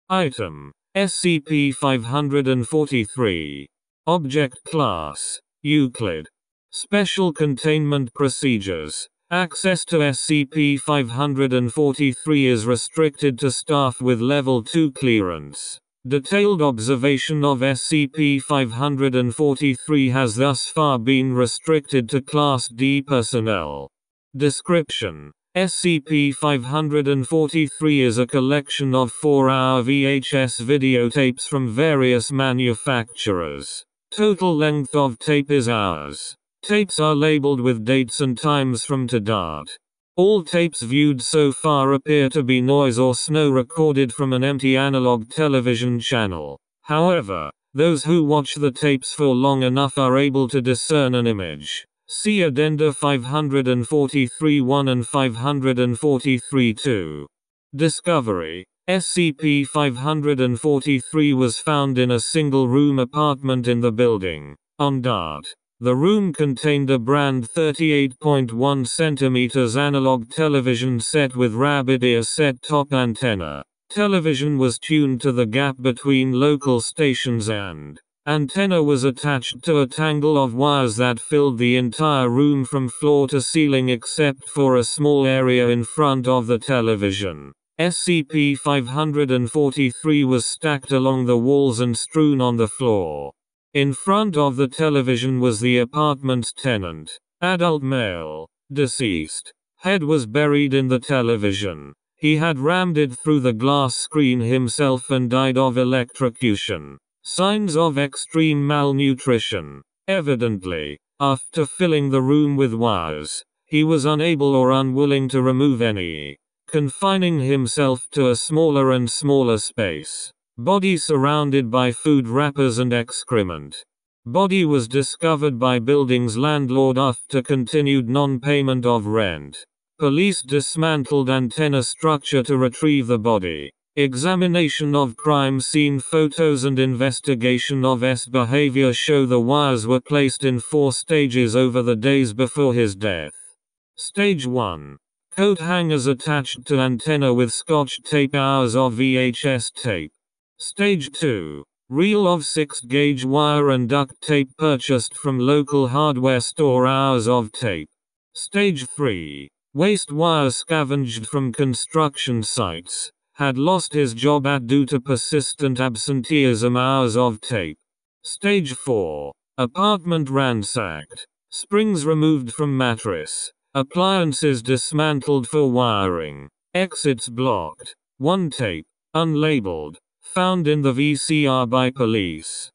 Item: SCP-543. Object Class: Euclid. Special Containment Procedures. Access to SCP-543 is restricted to staff with Level 2 clearance. Detailed observation of SCP-543 has thus far been restricted to Class D personnel. Description: SCP-543 is a collection of 4-hour VHS videotapes from various manufacturers. Total length of tape is hours. Tapes are labeled with dates and times from to date. All tapes viewed so far appear to be noise or snow recorded from an empty analog television channel. However, those who watch the tapes for long enough are able to discern an image. See Addenda 543-1 and 543-2. Discovery: SCP-543 was found in a single-room apartment in the building. On date, the room contained a brand 38.1 cm analog television set with rabbit ear set-top antenna. Television was tuned to the gap between local stations and antenna was attached to a tangle of wires that filled the entire room from floor to ceiling except for a small area in front of the television. SCP-543 was stacked along the walls and strewn on the floor. In front of the television was the apartment's tenant, adult male, deceased. Head was buried in the television. He had rammed it through the glass screen himself and died of electrocution. Signs of extreme malnutrition. Evidently, after filling the room with wires, he was unable or unwilling to remove any, confining himself to a smaller and smaller space. Body surrounded by food wrappers and excrement. Body was discovered by building's landlord after continued non-payment of rent. Police dismantled antenna structure to retrieve the body. Examination of crime scene photos and investigation of S behavior show the wires were placed in 4 stages over the days before his death. Stage 1. Coat hangers attached to antenna with scotch tape, hours of VHS tape. Stage 2. Reel of 6-gauge wire and duct tape purchased from local hardware store, hours of tape. Stage 3. Waste wire scavenged from construction sites. Had lost his job due to persistent absenteeism, hours of tape. Stage 4. Apartment ransacked. Springs removed from mattress. Appliances dismantled for wiring. Exits blocked. 1 tape, unlabeled, found in the VCR by police.